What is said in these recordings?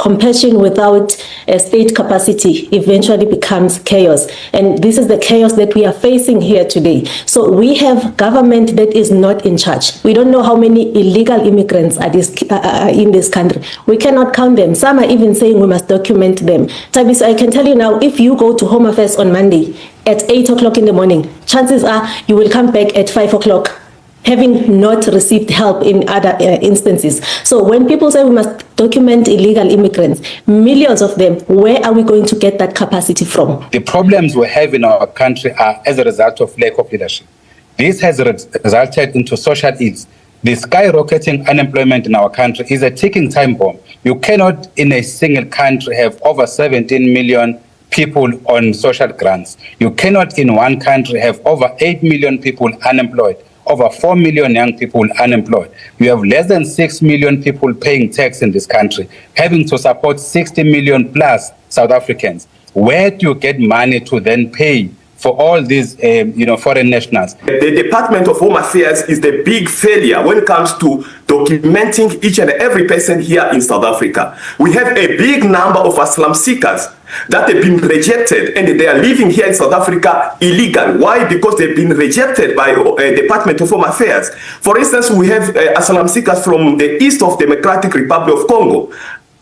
compassion without state capacity eventually becomes chaos. And this is the chaos that we are facing here today. So we have government that is not in charge. We don't know how many illegal immigrants are in this country. We cannot count them. Some are even saying we must document them. Tabiso, I can tell you now, if you go to Home Affairs on Monday at 8 o'clock in the morning, chances are you will come back at 5 o'clock, having not received help in other instances. So when people say we must document illegal immigrants, millions of them, where are we going to get that capacity from? The problems we have in our country are as a result of lack of leadership. This has resulted into social ills. The skyrocketing unemployment in our country is a ticking time bomb. You cannot in a single country have over 17 million people on social grants. You cannot in one country have over 8 million people unemployed. Over 4 million young people unemployed. You have less than 6 million people paying tax in this country, having to support 60 million plus South Africans. Where do you get money to then pay for all these foreign nationals? The Department of Home Affairs is the big failure when it comes to documenting each and every person here in South Africa. We have a big number of asylum seekers that have been rejected and they are living here in South Africa illegal. Why? Because they've been rejected by Department of Home Affairs. For instance, we have asylum seekers from the east of Democratic Republic of Congo.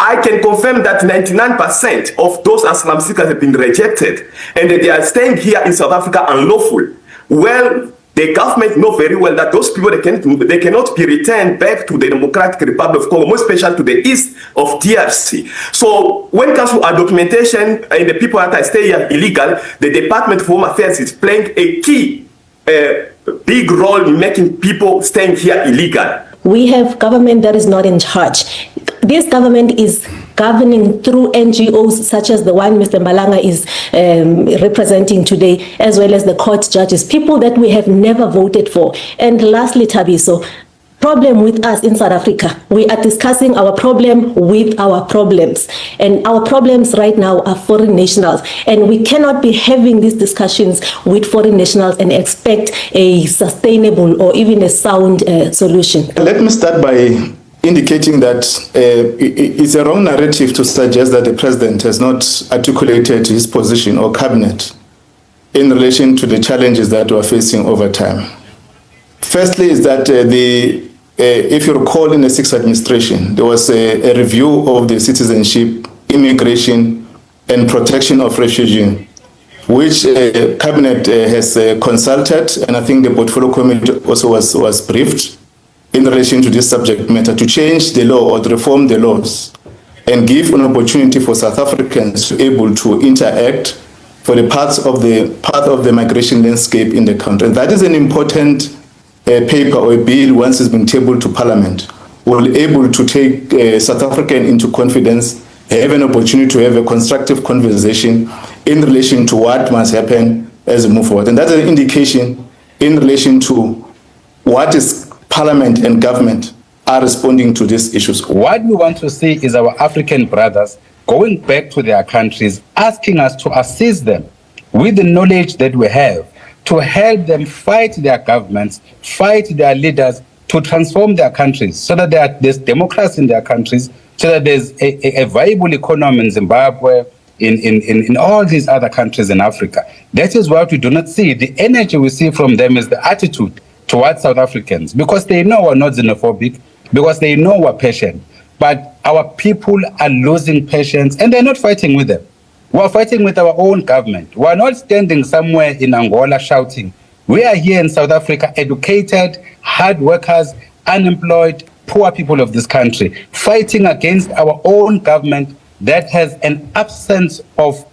I can confirm that 99% of those asylum seekers have been rejected and they are staying here in South Africa unlawful. Well, the government know very well that those people, they cannot be returned back to the Democratic Republic of Congo, more especially to the east of DRC. So when it comes to our documentation and the people that stay here illegal, the Department of Home Affairs is playing a key, big role in making people staying here illegal. We have government that is not in charge. This government is governing through NGOs such as the one Mr. Mbalanga is representing today, as well as the court judges, people that we have never voted for. And lastly, Tabiso, problem with us in South Africa. We are discussing our problem with our problems. And our problems right now are foreign nationals. And we cannot be having these discussions with foreign nationals and expect a sustainable or even a sound solution. Let me start by indicating that it's a wrong narrative to suggest that the president has not articulated his position or cabinet in relation to the challenges that we're facing over time. Firstly is that if you recall, in the sixth administration, there was a review of the citizenship, immigration, and protection of refugees, which cabinet has consulted, and I think the portfolio committee also was briefed in relation to this subject matter, to change the law or to reform the laws and give an opportunity for South Africans to be able to interact for the part of the migration landscape in the country. And that is an important paper or a bill once it's been tabled to Parliament. Will be able to take South African into confidence, have an opportunity to have a constructive conversation in relation to what must happen as we move forward. And that's an indication in relation to what is Parliament and government are responding to these issues. What we want to see is our African brothers going back to their countries, asking us to assist them with the knowledge that we have, to help them fight their governments, fight their leaders, to transform their countries so that there's democracy in their countries, so that there's a viable economy in Zimbabwe, in all these other countries in Africa. That is what we do not see. The energy we see from them is the attitude towards South Africans, because they know we're not xenophobic, because they know we're patient. But our people are losing patience and they're not fighting with them. We're fighting with our own government. We're not standing somewhere in Angola shouting. We are here in South Africa, educated, hard workers, unemployed, poor people of this country, fighting against our own government that has an absence of,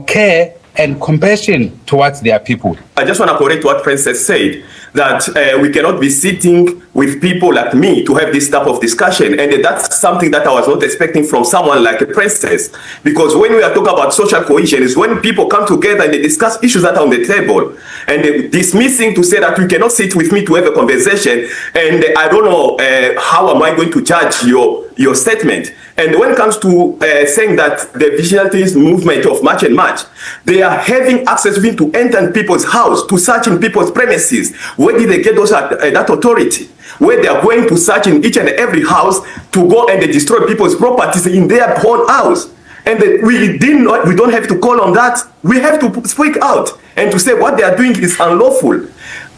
care and compassion towards their people. I just want to correct what Princess said, that we cannot be sitting with people like me to have this type of discussion. And that's something that I was not expecting from someone like a Princess. Because when we are talking about social cohesion, is when people come together and they discuss issues that are on the table. And dismissing to say that you cannot sit with me to have a conversation. And I don't know how am I going to judge your statement. And when it comes to saying that the vigilantes movement of March and March, they are having access to enter in people's house, to search in people's premises. Where did they get that authority? where they are going to search in each and every house to go and destroy people's properties in their own house. And we don't have to call on that. We have to speak out and to say what they are doing is unlawful.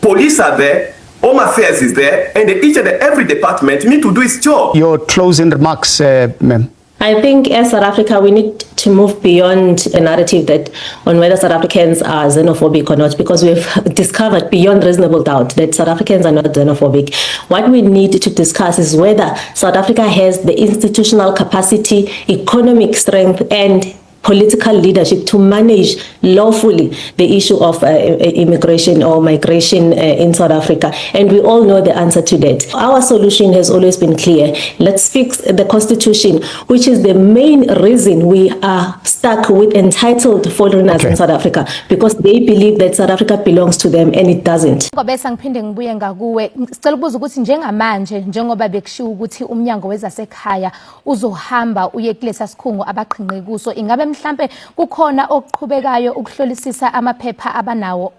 Police are there, Home Affairs is there, and each and every department need to do its job. Your closing remarks, ma'am. I think as South Africa, we need to move beyond a narrative that on whether South Africans are xenophobic or not, because we've discovered beyond reasonable doubt that South Africans are not xenophobic. What we need to discuss is whether South Africa has the institutional capacity, economic strength, and political leadership to manage lawfully the issue of immigration or migration in South Africa. And we all know the answer to that. Our solution has always been clear. Let's fix the constitution, which is the main reason we are stuck with entitled foreigners in South Africa, because they believe that South Africa belongs to them and it doesn't. Ngobese ngiphinde ngibuye ngakuwe sicela ukubuza ukuthi njengamanje njengoba bekushiwo ukuthi umnyango wezasekhaya uzohamba uye kulesa sikhungo abaqhinqe kuso, ingabe mhlambe kukhona okuqhubekayo ukuhlolisisa amaphepha abanawo?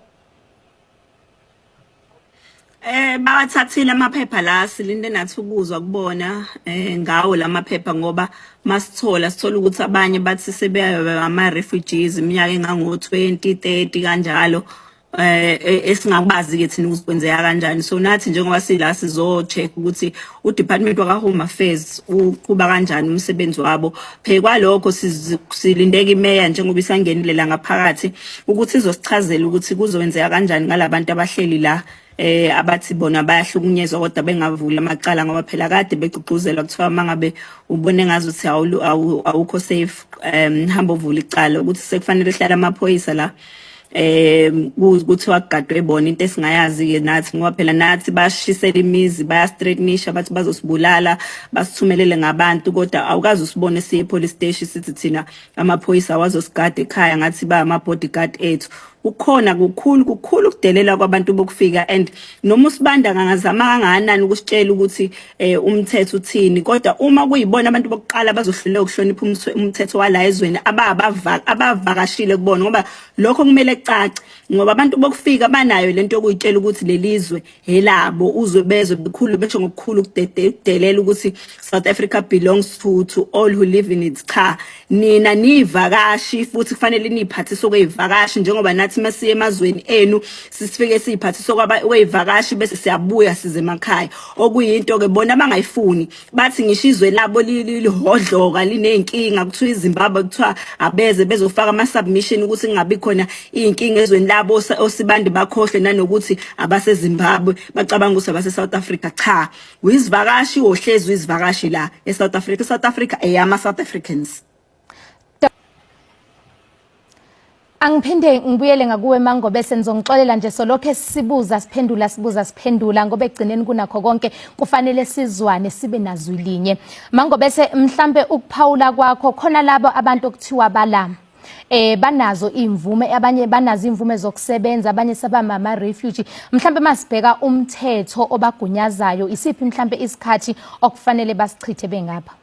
Bawathathile amaphepha la, silinde nathi ukuzwa kubona ngawo lamaphepha, ngoba masithola ukuthi abanye bathi sebeya ama refugees iminyaka engango 20 30 kanjalo, esingabazi ke thina ukukwenzeka kanjani. So nathi njengoba sila sizo check ukuthi u Department wa Home Affairs uqhuba kanjani umsebenzi wabo. Phekwa lokho silindeka imeya njengoba isangenile la ngaphakathi ukuthi izosichazela ukuthi kuzowenzeka kanjani ngalabantu abahleli la, abathi bona bayahlukunyezwa kodwa bengavula amacala ngoba phela kade begqugquzelwa kuthiwa mangabe ubone ngazi ukuthi awukho safe, hamba uvula icala, ukuthi sekufanele hlala amaphoyisa la kuthiwa kugadwe bona, into esingayazi ke nathi ngoba phela nathi bashisela imizi, bayastraightenisha bathi bazosibulala, basithumelele ngabantu, kodwa awukazi usibone siye police station sithi thina amaphoyisa awazosigada ekhaya ngathi ba ama bodyguard ethu. Ukhona kukhulu kudelela kwabantu bokufika, and noma usibanda ngangazama kangakanani ukusitshela ukuthi umthetho uthini, kodwa uma kuyibona abantu bokuqala bazohluleka ukuhlonipha umthetho wala ezweni abavakashile kubona, ngoba lokho kumele kucace, ngoba abantu bokufika banayo lento yokuyitshela ukuthi lelizwe helabo, uzwe bezwe bekhulu besho ngokukhulu kudelela ukuthi South Africa belongs to all who live in it. Cha, nina nivakashi futhi kufanele niphathise okuyivakashi, njengoba nathi masiye emazweni enu sisifike siphathise okweyivakashi bese siyabuya size emakhaya, okuyinto ke bona abangayifuni. Bathi ngisho izwe labo lihodloka linenkinga, kuthiwa iZimbabwe kuthiwa abeze bezofaka ama submission ukuthi kungabi khona inkinga ezweni labo, osibandi bakhohle nanokuthi abase Zimbabwe bacabanga ukuthi abase South Africa. Cha, uyizivakashi ohlezi uyizivakashi la eSouth Africa. South Africa eyama South Africans. Angiphinde ngibuyele ngakuwe Mangobese, ngizongixolela nje solokho sibuza siphendula ngoba egcineni kunakho konke kufanele sizwane sibe nazwi linye. Mangobese, mhlambe ukuphawula kwakho khona labo abantu okuthiwa balama banazo imvume, abanye banazo imvume zokusebenza, abanye sabama ama refugee, mhlambe masibheka umthetho obagunyazayo, isiphi mhlambe isikhathi okufanele basichithe bengapha?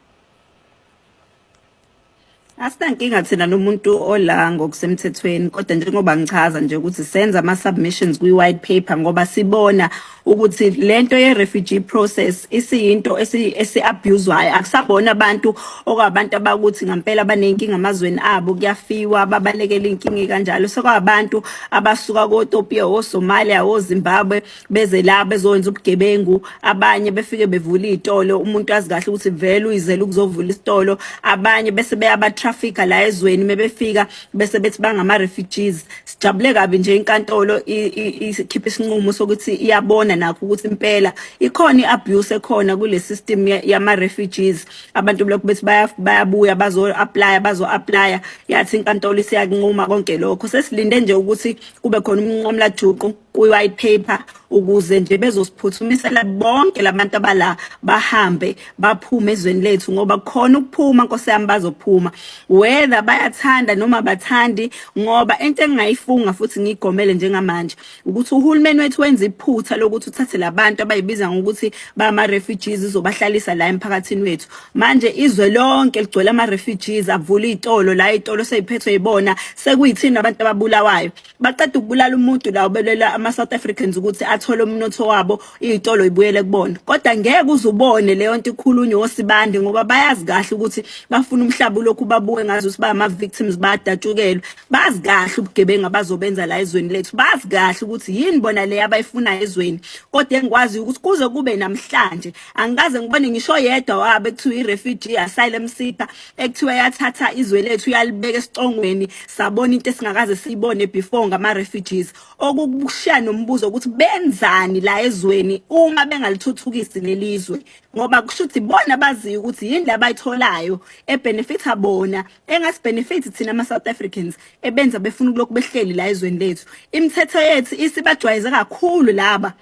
Asinankinga thina nomuntu ola ngokusemthethweni, kodwa njengoba ngichaza nje ukuthi senza ama submissions kwi white paper ngoba sibona ukuthi lento ye refugee process isiyinto esi-abusewayo. Akusabona abantu okwabantu abakuthi ngempela banenkinga amazweni abo, kuyafiwa babalekela inkinga kanjalo. Sekwabantu abasuka koEthiopia, oSomalia, oZimbabwe beze la bezowenza ubugebengu, abanye befike bevula izitolo, umuntu azi kahle ukuthi vele uyizela ukuzovula isitolo, abanye bese beyabatrafika la ezweni mebefika bese bethi bangama refugees. Sijabule kabi nje inkantolo ikhipha isinqumo sokuthi iyabona nakho ukuthi impela ikhona iabuse ekhona kule system yama refugees. Abantu lokho bethi bayabuya bazo apply yathi inkantolo isiyakunquma konke lokho. Sesilinde nje ukuthi kube khona umnqamla juqu kwi white paper ukuze nje bezosiphuthumisa bonke labantu abala bahambe baphume ezweni lethu, ngoba khona ukuphuma Nkosi yami bazophuma whether bayathanda noma bathandi, ngoba into engayifunga futhi ngigomele njengamanje ukuthi uhulumeni wethu wenza iphutha lokuthi uthathe labantu abayibiza ngokuthi bama refugees izobahlalisa la emphakathini wethu. Manje izwe lonke ligcwele ama refugees, avula izitolo la, izitolo seyiphethwe yibona, sekuyithina abantu ababulawayo. Baqeda ukubulala umuntu la ubelela ama-South Africans ukuthi athole umnotho wabo iy'tolo ibuyele kubona. Kodwa ngeke uzubone leyo nto ikhulunywa oSibande ngoba bayazi kahle ukuthi bafuna umhlaba ulokhu babuke ngazo ukuthi ama-victims bayadatshukelwe. Bazi kahle ubugebengu abazobenza la ezweni lethu. Bazi kahle ukuthi yini bona le abayifunayo ezweni. Kodwa engikwazi ukuthi kuze kube namhlanje angikaze ngibone ngisho yedwa wabo ekuthiwa i-refugee asylum seeker ekuthiwa yathatha izwe lethu yalibeka esicongweni sabona into esingakaze siyibone before ngama-refugees. Okukushiya nombuzo ukuthi benzani la ezweni uma bengalithuthukisi lelizwe ngoba kusho ukuthi bona baziyo ukuthi yini labayitholayo ebenefitha bona engasibenefit thina ama-South Africans ebenza befuna ukulokhu behleli la ezweni lethu. Imithetho yethu isibajwayeze kakhulu laba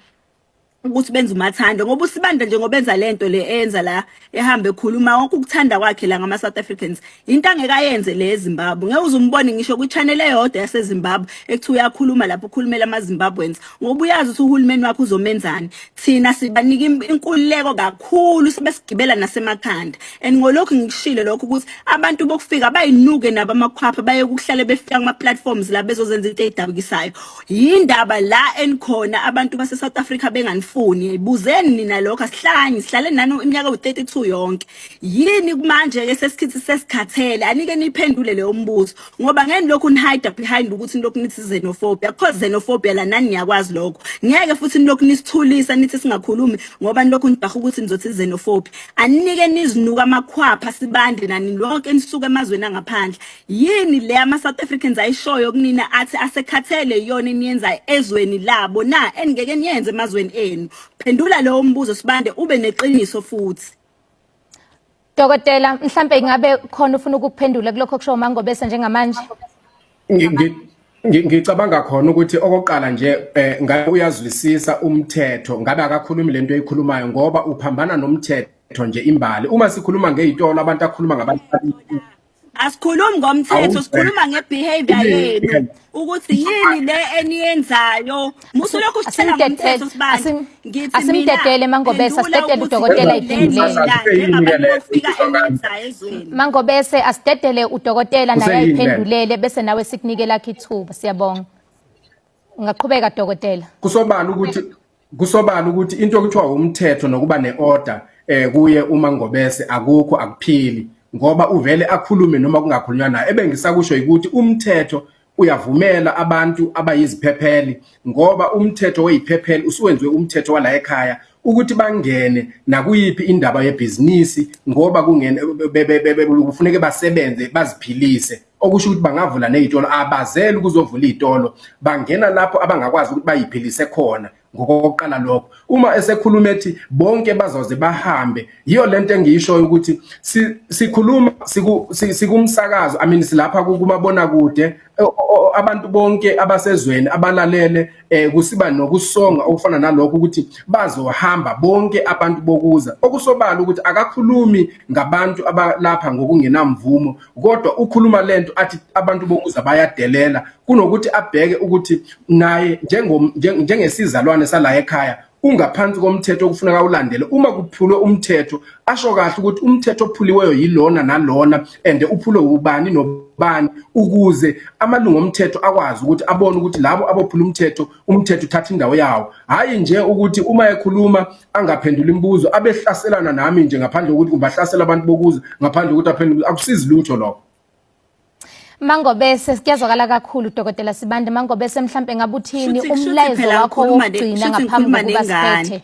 ukuthi benze umathanda ngoba uSibanda njengoba benza lento le enza la ehambe ekhuluma wonke ukuthanda kwakhe la ngama-South Africans into angeke ayenze le eZimbabwe. Ngeke uzumbone ngisho kwi-channel eyodwa yaseZimbabwe ekuthiwa uyakhuluma lapho ukhulumela ama-Zimbabweans ngoba uyazi ukuthi uhulumeni wakhe uzomenzani. Thina sibanika inkululeko kakhulu sibesigibela nasemakhanda and ngolokhu ngikushilo lokho ukuthi abantu bokufika bayinuke nabo amakhwapha baye ukuhlale befika kuma-platforms la bezozenza into eyidabukisayo. Yindaba la enikhona abantu base-South Africa benganifuni. Buzeni nina lokho sihlale nani iminyaka u32 yonke. Yini manje ke sesikhithi sesikhathele anike niphendule leyo mbuzo ngoba ngeni lokhu nihide behind ukuthi nilokhu nithi xenophobia because xenophobia la nani niyakwazi lokho. Ngeke futhi nilokhu nisithulisa nithi singakhulumi ngoba nilokhu nibaha ukuthi nizothi xenophobia. Anike nizinuka amakhwapha Sibande nani lonke nisuka emazweni angaphandle. Yini le ama-South Africans ayishoyo kunina athi asekhathele yona eniyenzayo ezweni labo na engeke niyenze emazweni enu. Phendula leyo mbuzo Sibande ube neqiniso futhi. Dokotela mhlambe ingabe khona ufuna ukuphendula kulokho kusho uMangobese njengamanje? Ngicabanga khona ukuthi okokuqala nje ngabe uyazwisisa umthetho ngabe akakhulumi lento eyikhulumayo ngoba uphambana nomthetho nje imbali. Uma sikhuluma ngezitolo abantu akhuluma ngabantu asikhulumi ngomthetho sikhuluma ngebehavior yenu ukuthi yini le eniyenzayo musulokhu usithela ngomthetho Sibande ngithi asimdedele Mangobese asidedele udokotela iphendulele Mangobese asidedele udokotela naye ayiphendulele bese nawe sikunikela ithuba siyabonga ungaqhubeka dokotela kusobala ukuthi into okuthiwa umthetho nokuba neorder kuye uMangobese akukho akuphili ngoba uvele akhulume noma kungakhulunywa naye ebengisakusho ukuthi umthetho uyavumela abantu abayiziphepheli ngoba umthetho weyiphepheli usuwenziwe umthetho wala ekhaya ukuthi bangene nakuyiphi indaba yebhizinisi ngoba kungene kufuneke basebenze baziphilise okusho ukuthi bangavula nezitolo abazeli ukuzovula izitolo bangena lapho abangakwazi ukuthi bayiphilise khona ngokokuqala lokho uma esekhuluma ethi bonke bazoze bahambe yiyo lento engiyishoyo ukuthi sikhuluma sikumsakazo silapha kumabona kude abantu bonke abasezweni abalalele kusiba nokusonga okufana nalokho ukuthi bazohamba bonke abantu bokuza okusobala ukuthi akakhulumi ngabantu abalapha ngokungenamvumo kodwa ukhuluma lento athi abantu bokuza bayadelela kunokuthi abheke ukuthi naye njengesizalwane sala ekhaya ungaphansi komthetho okufuneka ulandele uma kuphulwe umthetho asho kahle ukuthi umthetho ophuliweyo yilona nalona and uphulwe ubani nobani ukuze amalungu omthetho akwazi ukuthi abone ukuthi labo abophula umthetho uthatha indawo yawo hayi nje ukuthi uma ekhuluma angaphendula imibuzo abehlaselana nami nje ngaphandle ukuthi kubahlasela abantu bokuza ngaphandle ukuthi aphendule akusizi lutho lokho. Mangobese kuyazwakala kakhulu dokotela Sibande Mangobese mhlambe ngabuthini umlayezo wakho wokugcina ngaphambi kokuba siphethe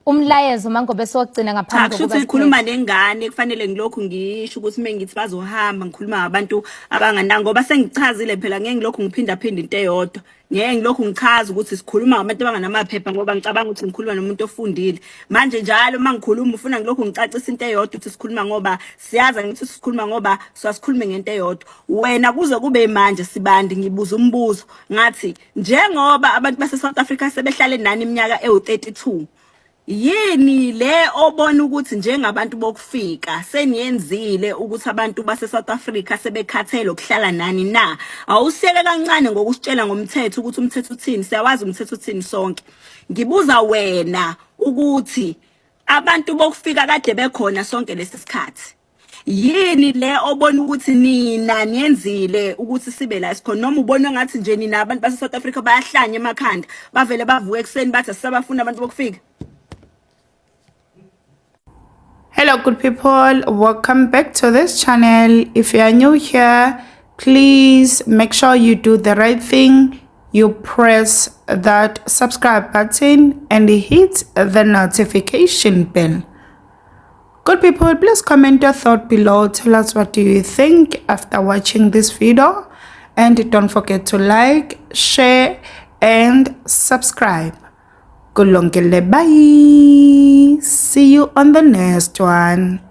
umlayezo Mangobese wokugcina ngaphambi kokuba siphethe ukhuluma nengane kufanele ngilokhu ngisho ukuthi mengithi bazohamba ngikhuluma ngabantu abangananga ngoba sengichazile phela ngeke ngilokhu ngiphinda into eyodwa ngeke ngilokhu ngichaza ukuthi sikhuluma ngabantu abanganamaphepha ngoba ngicabanga ukuthi ngikhuluma nomuntu ofundile manje njalo mangikhuluma ufuna ngilokhu ngicacisa into eyodwa ukuthi sikhuluma ngoba siyaza ngithi sikhuluma ngoba sikhulume ngento eyodwa wena kuze kube manje Sibande ngibuza umbuzo ngathi njengoba abantu base South Africa sebehlale nani iminyaka ewu32 yini le obona ukuthi njengabantu bokufika seniyenzile ukuthi abantu base South Africa sebekhathele ukuhlala nani na awusiyeke kancane ngokusitshela ngomthetho ukuthi umthetho uthini siyawazi umthetho uthini sonke ngibuza wena ukuthi abantu bokufika kade bekhona sonke lesi sikhathi yini le obona ukuthi nina niyenzile ukuthi sibe la sikhona, noma ubona ngathi nje nina abantu base South Africa bayahlanya emakhanda bavele bavuka ekseni bathi asisabafuna abantu bokufika? Hello good people, welcome back to this channel. If you are new here, please make sure you do the right thing. You press that subscribe button and hit the notification bell. Good people, please comment your thought below. Tell us what do you think after watching this video, and don't forget to like, share and subscribe. Kulongele, bye. See you on the next one.